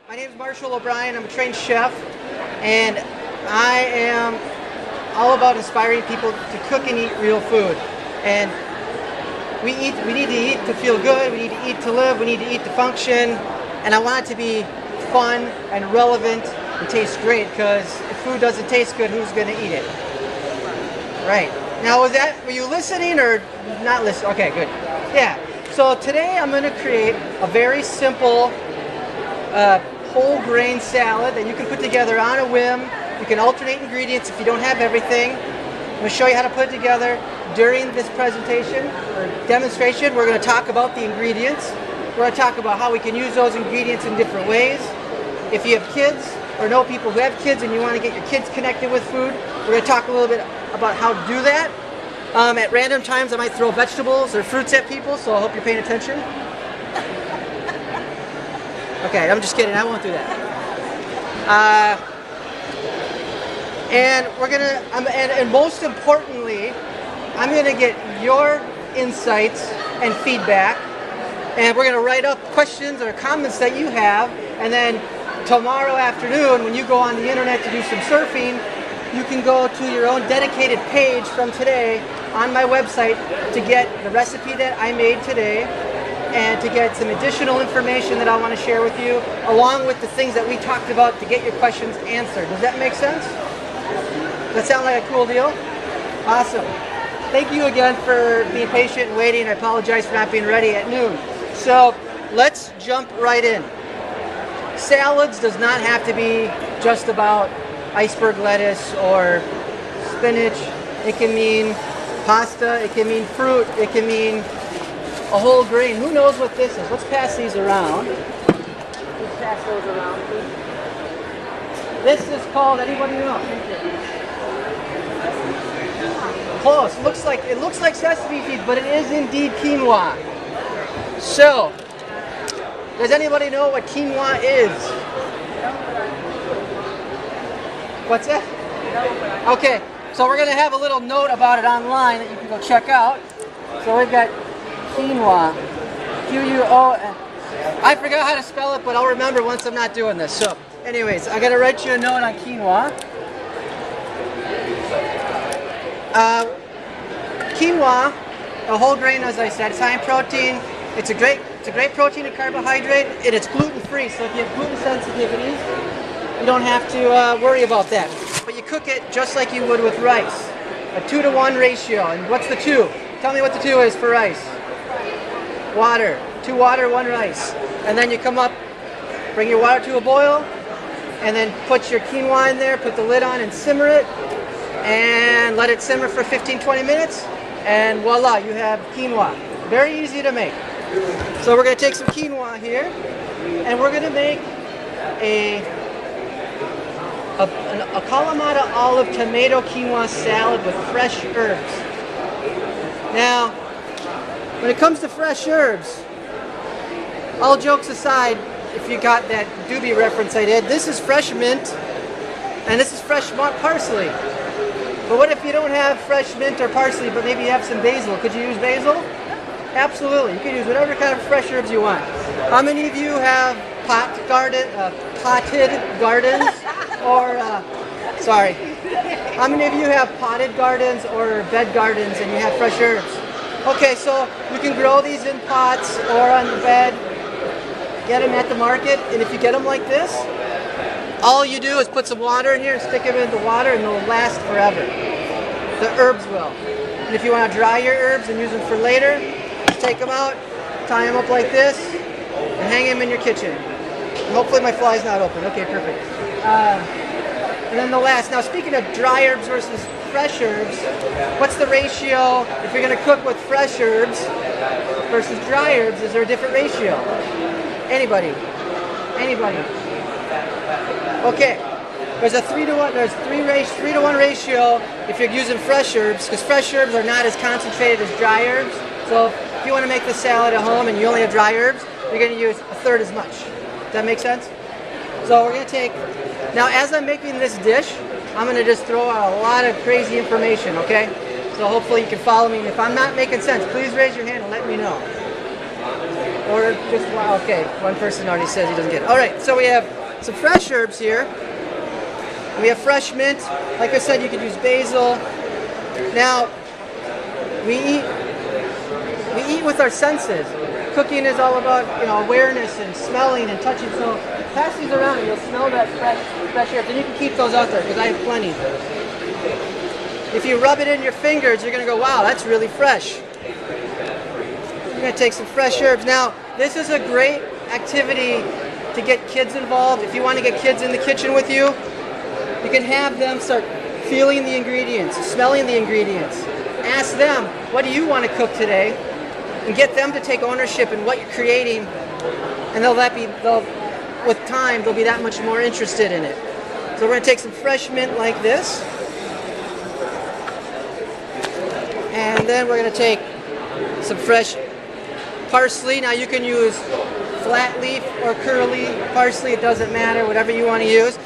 My name is Marshall O'Brien. I'm a trained chef, and I am all about inspiring people to cook and eat real food. And we need to eat to feel good. We need to eat to live. We need to eat to function. And I want it to be fun and relevant and taste great, because if food doesn't taste good, who's going to eat it? Right. Now, were you listening or not listening? Okay, good. Yeah. So today I'm going to create a very simple whole grain salad that you can put together on a whim. You can alternate ingredients if you don't have everything. I'm going to show you how to put it together during this presentation or demonstration. We're going to talk about the ingredients. We're going to talk about how we can use those ingredients in different ways. If you have kids or know people who have kids and you want to get your kids connected with food, we're going to talk a little bit about how to do that. At random times I might throw vegetables or fruits at people, so I hope you're paying attention. Okay, I'm just kidding. I won't do that. And we're gonna, and most importantly, I'm gonna get your insights and feedback, and we're gonna write up questions or comments that you have, and then tomorrow afternoon, when you go on the internet to do some surfing, you can go to your own dedicated page from today on my website to get the recipe that I made today, and to get some additional information that I want to share with you, along with the things that we talked about to get your questions answered. Does that make sense? Does that sound like a cool deal? Awesome. Thank you again for being patient and waiting. I apologize for not being ready at noon. So let's jump right in. Salads does not have to be just about iceberg lettuce or spinach. It can mean pasta, it can mean fruit, it can mean a whole grain. Who knows what this is? Let's pass these around. Let's pass those around, please. This is called, anybody know? Close. It looks like sesame seeds, but it is indeed quinoa. So, does anybody know what quinoa is? What's that? Okay, so we're going to have a little note about it online that you can go check out. So we've got quinoa, Q-U-O-N. I forgot how to spell it, but I'll remember once I'm not doing this. So, anyways, I got to write you a note on quinoa. Quinoa, a whole grain, as I said, it's high in protein. It's a great protein and carbohydrate, and it's gluten-free. So if you have gluten sensitivities, you don't have to worry about that. But you cook it just like you would with rice, a 2-to-1 ratio. And what's the 2? Tell me what the 2 is for rice. Water. 2 water, 1 rice. And then you come up, bring your water to a boil, and then put your quinoa in there, put the lid on and simmer it, and let it simmer for 15-20 minutes, and voila, you have quinoa. Very easy to make. So we're going to take some quinoa here, and we're going to make a Kalamata olive tomato quinoa salad with fresh herbs. Now, when it comes to fresh herbs, all jokes aside, if you got that Doobie reference I did, this is fresh mint, and this is fresh parsley. But what if you don't have fresh mint or parsley, but maybe you have some basil? Could you use basil? Absolutely. You can use whatever kind of fresh herbs you want. How many of you have potted gardens? Or, sorry. How many of you have potted gardens or bed gardens and you have fresh herbs? Okay, so you can grow these in pots or on the bed. Get them at the market, and if you get them like this, all you do is put some water in here and stick them in the water, and they'll last forever. The herbs will. And if you want to dry your herbs and use them for later, just take them out, tie them up like this, and hang them in your kitchen. And hopefully my fly's not open. Okay, perfect. And then the last. Now, speaking of dry herbs versus fresh herbs, what's the ratio if you're going to cook with fresh herbs versus dry herbs? Is there a different ratio? Anybody? Anybody? Okay. There's a 3-to-1. There's 3-to-1 ratio if you're using fresh herbs, because fresh herbs are not as concentrated as dry herbs. So if you want to make the salad at home and you only have dry herbs, you're going to use a third as much. Does that make sense? So we're going to take. Now, as I'm making this dish, I'm going to just throw out a lot of crazy information. Okay? So hopefully you can follow me. And if I'm not making sense, please raise your hand and let me know. Or just, okay, one person already says he doesn't get it. All right, so we have some fresh herbs here. We have fresh mint. Like I said, you could use basil. Now, we eat with our senses. Cooking is all about, you know, awareness and smelling and touching. So pass these around and you'll smell that fresh herbs. And you can keep those out there because I have plenty. If you rub it in your fingers, you're going to go, wow, that's really fresh. You're going to take some fresh herbs. Now, this is a great activity to get kids involved. If you want to get kids in the kitchen with you, you can have them start feeling the ingredients, smelling the ingredients. Ask them, what do you want to cook today? And get them to take ownership in what you're creating. And with time, they'll be that much more interested in it. So we're going to take some fresh mint like this. And then we're going to take some fresh parsley. Now you can use flat leaf or curly parsley. It doesn't matter, whatever you want to use.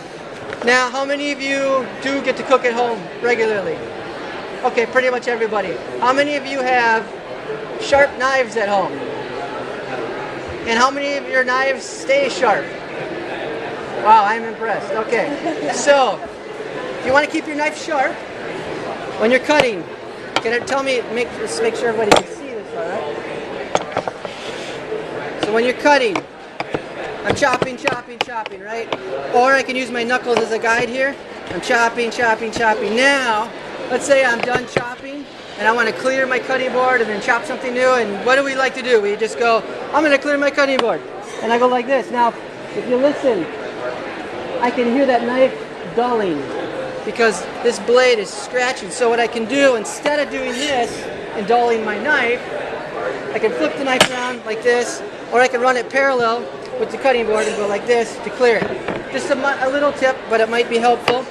Now, how many of you do get to cook at home regularly? Okay, pretty much everybody. How many of you have sharp knives at home? And how many of your knives stay sharp? Wow, I'm impressed. Okay, so if you want to keep your knife sharp when you're cutting, can it tell me, just make sure everybody can see this, all right? So when you're cutting, I'm chopping, right? Or I can use my knuckles as a guide here. I'm chopping. Now, let's say I'm done chopping and I want to clear my cutting board and then chop something new. And what do we like to do? We just go, I'm going to clear my cutting board. And I go like this. Now, if you listen, I can hear that knife dulling because this blade is scratching. So what I can do, instead of doing this and dulling my knife, I can flip the knife around like this, or I can run it parallel with the cutting board and go like this to clear it. Just a little tip, but it might be helpful.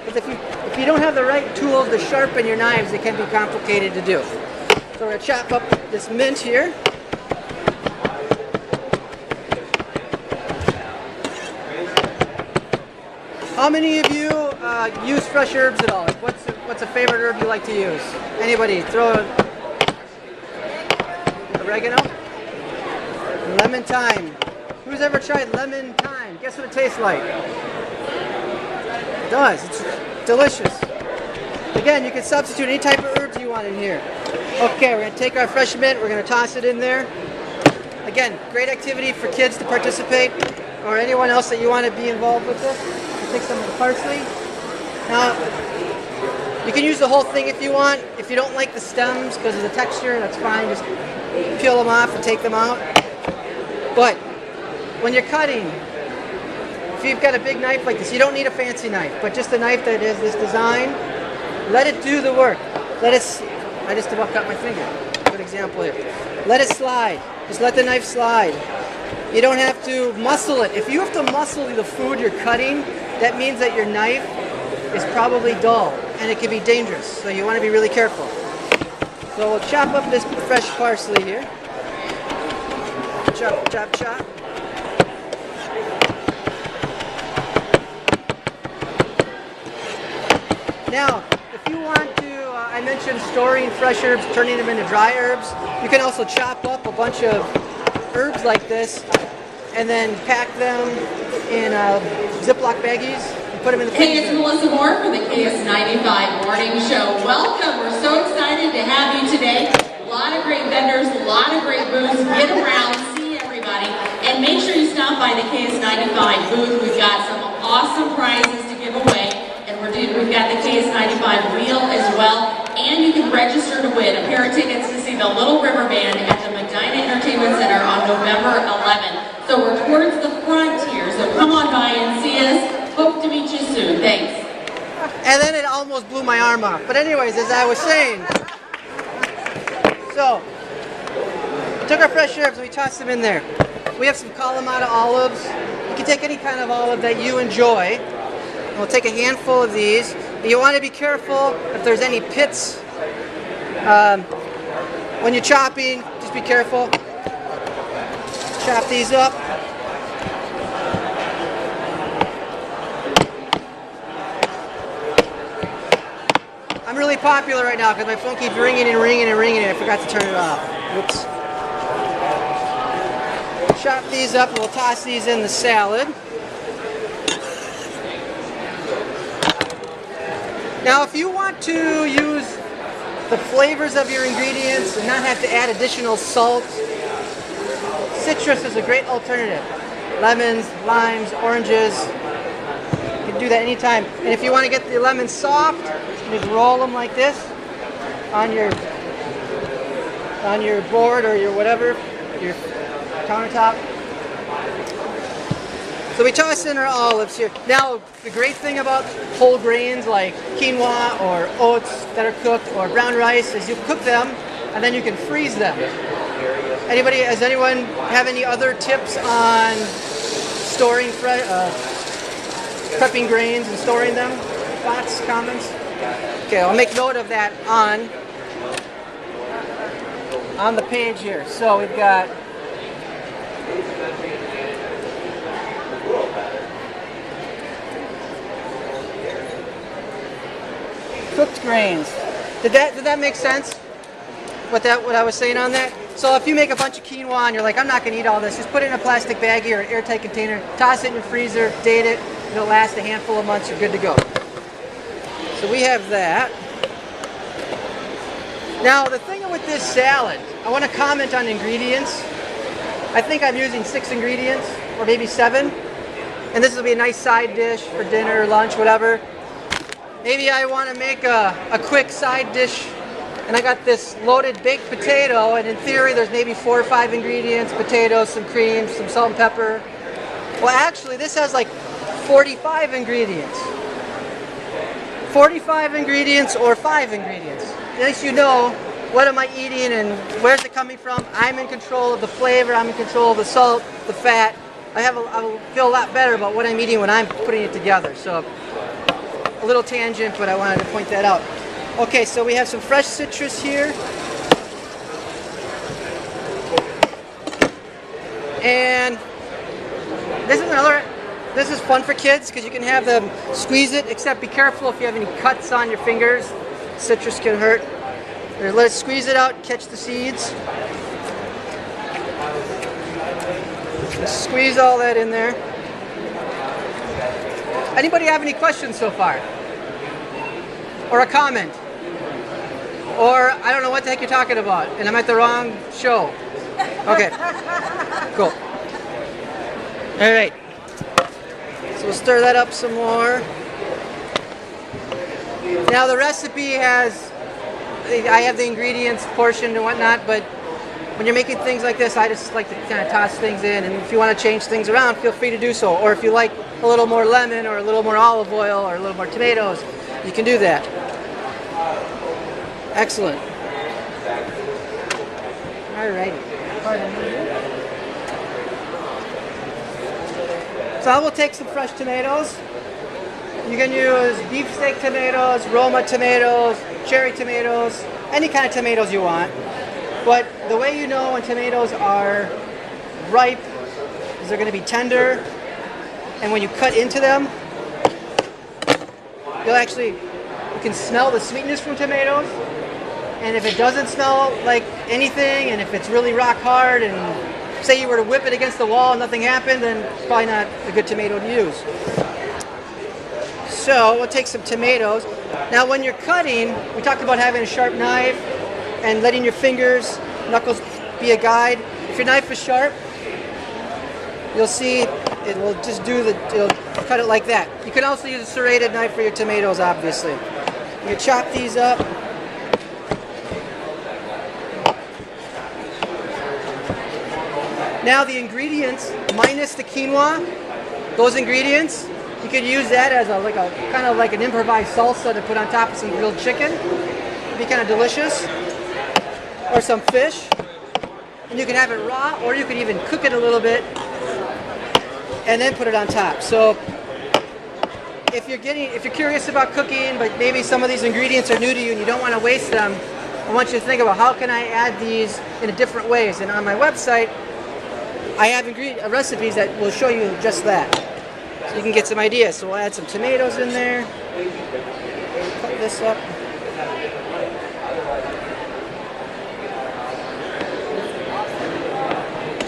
Because if you don't have the right tools to sharpen your knives, it can be complicated to do. So we're going to chop up this mint here. How many of you use fresh herbs at all? What's a favorite herb you like to use? Anybody? Throw oregano? Lemon thyme. Who's ever tried lemon thyme? Guess what it tastes like? It does. It's delicious. Again, you can substitute any type of herbs you want in here. Okay, we're going to take our fresh mint. We're going to toss it in there. Again, great activity for kids to participate, or anyone else that you want to be involved with this. Take some of the parsley. Now, you can use the whole thing if you want. If you don't like the stems because of the texture, that's fine. Just peel them off and take them out. But when you're cutting, if you've got a big knife like this, you don't need a fancy knife, but just a knife that has this design, let it do the work. I just about cut my finger. Good example here. Let it slide. Just let the knife slide. You don't have to muscle it. If you have to muscle the food you're cutting, that means that your knife is probably dull, and it can be dangerous. So you want to be really careful. So we'll chop up this fresh parsley here. Chop, chop, chop. Now, if you want to, I mentioned storing fresh herbs, turning them into dry herbs. You can also chop up a bunch of herbs like this and then pack them in Ziploc baggies and put them in the freezer. Hey, it's Melissa Moore for the KS95 Morning Show. Welcome. We're so excited to have you today. A lot of great vendors, a lot of great booths. Get around, see everybody, and make sure you stop by the KS95 booth. We've got some awesome prizes to give away, and we've got the KS95 wheel as well, and you can register to win a pair of tickets to see the Little River Band at the Medina Entertainment Center on November 11th. So we're towards the front here, so come on by and see us. Hope to meet you soon. Thanks. And then it almost blew my arm off. But anyways, as I was saying, so we took our fresh herbs and we tossed them in there. We have some Kalamata olives. You can take any kind of olive that you enjoy. And we'll take a handful of these. And you want to be careful if there's any pits. When you're chopping, just be careful. Chop these up. I'm really popular right now because my phone keeps ringing and ringing and ringing and I forgot to turn it off. Oops. chop these up and we'll toss these in the salad. Now if you want to use the flavors of your ingredients and not have to add additional salt, citrus is a great alternative. Lemons, limes, oranges, you can do that anytime. And if you want to get the lemons soft, you just roll them like this on your board or your whatever, your countertop. So we toss in our olives here. Now, the great thing about whole grains like quinoa or oats that are cooked or brown rice is you cook them and then you can freeze them. Does anyone have any other tips on storing, prepping grains and storing them? Thoughts, comments? Okay, I'll make note of that on the page here. So we've got cooked grains. Did that make sense? What I was saying on that? So if you make a bunch of quinoa and you're like, I'm not going to eat all this, just put it in a plastic baggie or an airtight container, toss it in your freezer, date it, it'll last a handful of months, you're good to go. So we have that. Now the thing with this salad, I want to comment on ingredients. I think I'm using 6 ingredients, or maybe 7. And this will be a nice side dish for dinner, lunch, whatever. Maybe I want to make a quick side dish, and I got this loaded baked potato, and in theory there's maybe 4 or 5 ingredients, potatoes, some cream, some salt and pepper. Well actually this has like 45 ingredients. 45 ingredients or 5 ingredients. At least you know what am I eating and where's it coming from. I'm in control of the flavor, I'm in control of the salt, the fat. I will feel a lot better about what I'm eating when I'm putting it together. So a little tangent, but I wanted to point that out. Okay, so we have some fresh citrus here. And this is fun for kids because you can have them squeeze it, except be careful if you have any cuts on your fingers. Citrus can hurt. Let it squeeze it out, catch the seeds. Just squeeze all that in there. Anybody have any questions so far? Or a comment? Or I don't know what the heck you're talking about and I'm at the wrong show. Okay, cool. All right, so we'll stir that up some more. Now the recipe has, I have the ingredients portioned and whatnot, but when you're making things like this, I just like to kind of toss things in, and if you want to change things around, feel free to do so. Or if you like a little more lemon or a little more olive oil or a little more tomatoes, you can do that. Excellent. Alrighty. So I will take some fresh tomatoes. You can use beefsteak tomatoes, Roma tomatoes, cherry tomatoes, any kind of tomatoes you want. But the way you know when tomatoes are ripe is they're going to be tender, and when you cut into them, you can smell the sweetness from tomatoes. And if it doesn't smell like anything, and if it's really rock hard, and say you were to whip it against the wall and nothing happened, then it's probably not a good tomato to use. So we'll take some tomatoes. Now when you're cutting, we talked about having a sharp knife and letting your fingers, knuckles be a guide. If your knife is sharp, you'll see it will just it'll cut it like that. You can also use a serrated knife for your tomatoes, obviously. You chop these up. Now the ingredients, minus the quinoa, those ingredients, you could use that as kind of like an improvised salsa to put on top of some grilled chicken. It'd be kind of delicious. Or some fish. And you can have it raw, or you can even cook it a little bit and then put it on top. So if you're curious about cooking, but maybe some of these ingredients are new to you and you don't want to waste them, I want you to think about how can I add these in different ways. And on my website, I have recipes that will show you just that. So you can get some ideas. So we'll add some tomatoes in there. Cut this up.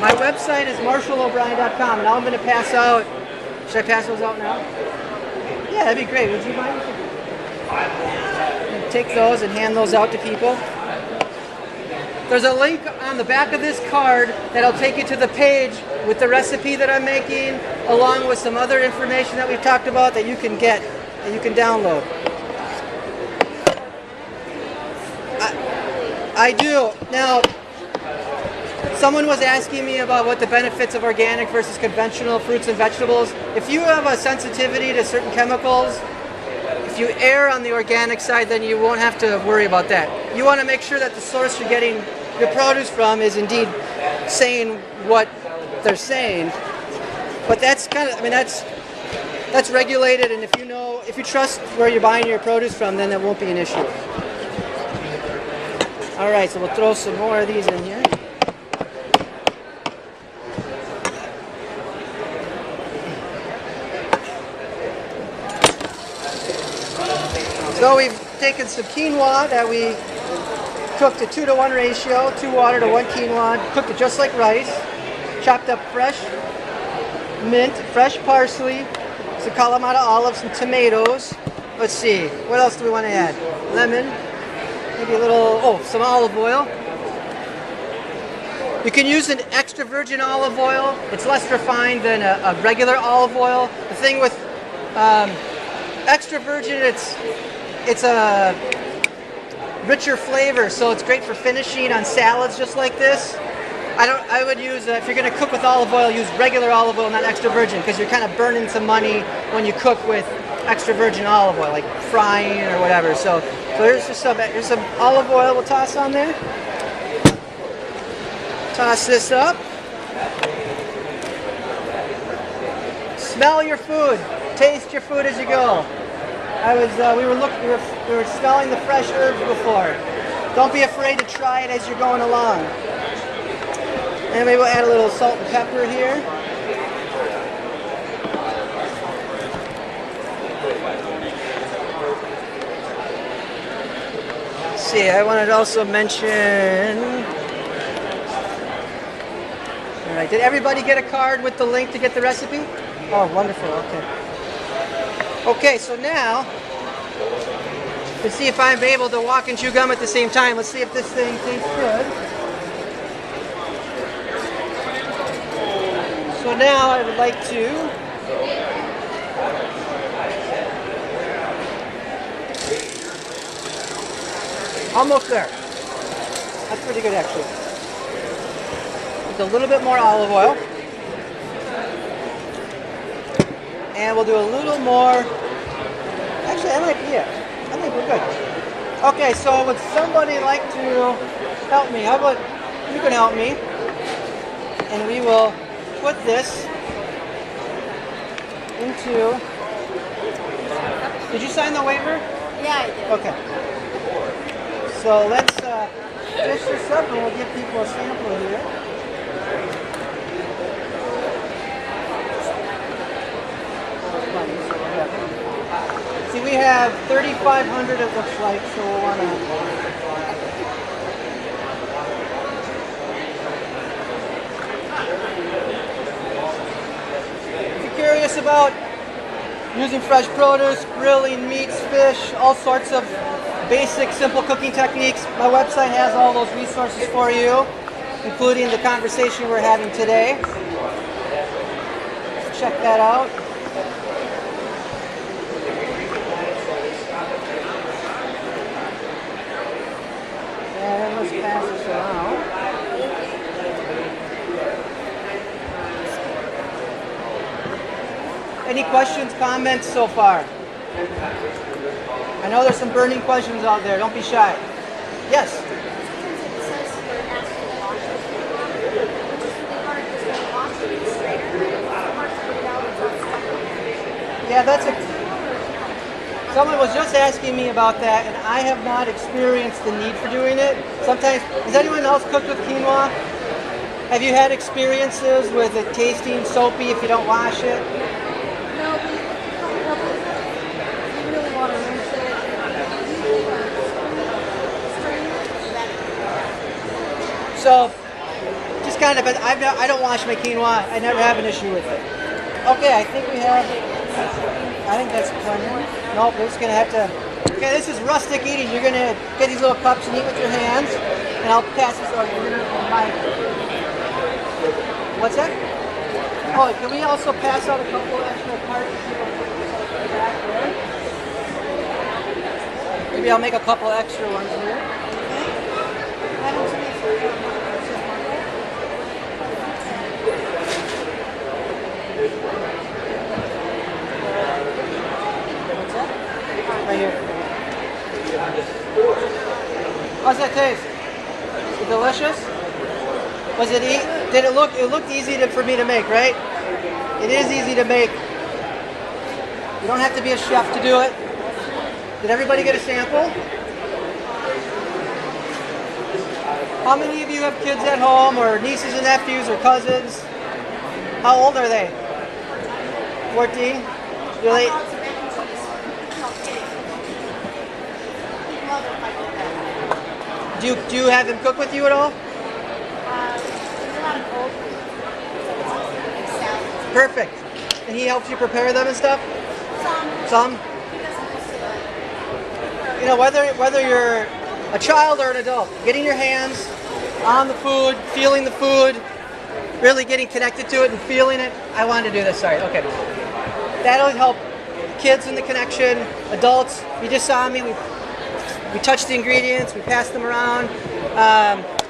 My website is marshallobrien.com. Now I'm going to pass out. Should I pass those out now? Yeah, that'd be great. Would you mind? Take those and hand those out to people. There's a link on the back of this card that'll take you to the page with the recipe that I'm making, along with some other information that we've talked about that you can get, that you can download. I do. Now, someone was asking me about what the benefits of organic versus conventional fruits and vegetables. If you have a sensitivity to certain chemicals, if you err on the organic side, then you won't have to worry about that. You want to make sure that the source you're getting your produce from is indeed saying what they're saying. But that's kind of, I mean, that's regulated, and if you trust where you're buying your produce from, then that won't be an issue. All right, so we'll throw some more of these in here. So we've taken some quinoa that we cooked a 2-to-1 ratio, 2 water to 1 quinoa, cooked it just like rice, chopped up fresh mint, fresh parsley, some Kalamata olives, some tomatoes. Let's see, what else do we want to add? Lemon, maybe a little, some olive oil. You can use an extra virgin olive oil. It's less refined than a regular olive oil. The thing with extra virgin, it's a richer flavor, so it's great for finishing on salads just like this. I would use, if you're going to cook with olive oil, use regular olive oil, not extra virgin, because you're kind of burning some money when you cook with extra virgin olive oil, like frying or whatever. So here's some olive oil we'll toss on there. Toss this up. Smell your food. Taste your food as you go. We were smelling the fresh herbs before. Don't be afraid to try it as you're going along. And maybe we'll add a little salt and pepper here. Let's see, I wanted to also mention. All right, did everybody get a card with the link to get the recipe? Oh, wonderful. Okay. Okay, so now, to see if I'm able to walk and chew gum at the same time, let's see if this thing tastes good. So now I would like to almost there. That's pretty good actually. With a little bit more olive oil. And we'll do a little more. Actually, that might be it. I think we're good. Okay, so would somebody like to help me? How about you can help me? And we will put this into. Did you sign the waiver? Yeah, I did. Okay. So let's dish this up and we'll give people a sample here. See, we have 3,500 it looks like, so we'll want to. If you're curious about using fresh produce, grilling meats, fish, all sorts of basic, simple cooking techniques, my website has all those resources for you, including the conversation we're having today. Check that out. And let's pass this around. Any questions, comments so far? I know there's some burning questions out there. Don't be shy. Yes? Yeah, that's a. Someone was just asking me about that, and I have not experienced the need for doing it. Sometimes, has anyone else cooked with quinoa? Have you had experiences with it tasting soapy if you don't wash it? No, but you really want to rinse it. So, just just kind of, I don't wash my quinoa. I never have an issue with it. Okay, I think we have, I think that's plenty. Nope, we're just going to have to, okay, this is rustic eating. You're going to get these little cups and eat with your hands, and I'll pass this over. What's that? Oh, can we also pass out a couple extra cards? Maybe I'll make a couple extra ones here. What's that? Right here. How's that taste? Is it delicious? Was it did it look? It looked easy for me to make, right? It is easy to make. You don't have to be a chef to do it. Did everybody get a sample? How many of you have kids at home, or nieces and nephews, or cousins? How old are they? 14? Really? Do you have him cook with you at all? Perfect. And he helps you prepare them and stuff? Some? You know, whether you're a child or an adult, getting your hands on the food, feeling the food, really getting connected to it and feeling it. I wanted to do this, sorry, okay. That'll help kids in the connection, adults. You just saw me, we touched the ingredients, we passed them around.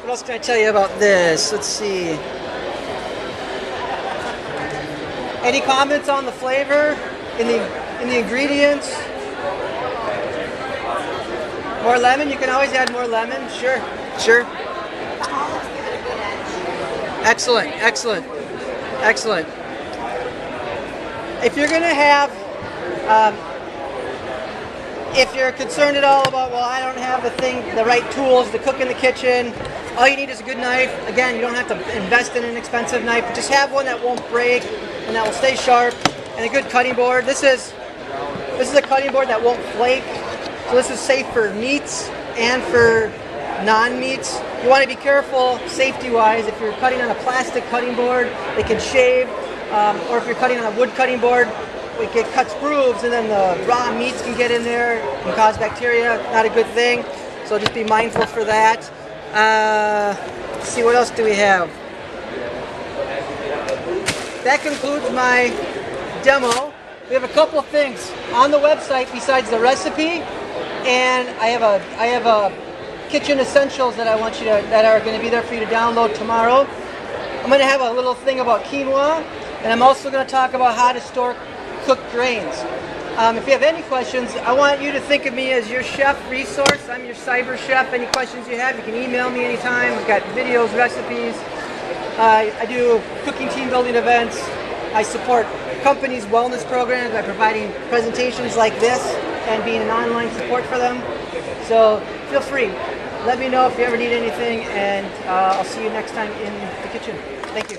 What else can I tell you about this? Let's see. Any comments on the flavor, in the ingredients? More lemon? You can always add more lemon. Sure, sure. Excellent, excellent, excellent. If you're gonna have, if you're concerned at all about, well, I don't have the right tools to cook in the kitchen, all you need is a good knife. Again, you don't have to invest in an expensive knife, but just have one that won't break and that will stay sharp, and a good cutting board. This is a cutting board that won't flake. So this is safe for meats and for non-meats. You want to be careful safety-wise. If you're cutting on a plastic cutting board, they can shave, or if you're cutting on a wood cutting board, it cuts grooves, and then the raw meats can get in there and cause bacteria. Not a good thing. So just be mindful for that. Let's see, what else do we have? That concludes my demo. We have a couple of things on the website besides the recipe, and I have a kitchen essentials that that are going to be there for you to download tomorrow. I'm going to have a little thing about quinoa, and I'm also going to talk about how to store cooked grains. If you have any questions, I want you to think of me as your chef resource. I'm your cyber chef. Any questions you have, you can email me anytime. I've got videos, recipes. I do cooking team building events. I support companies' wellness programs by providing presentations like this and being an online support for them. So feel free. Let me know if you ever need anything, and I'll see you next time in the kitchen. Thank you.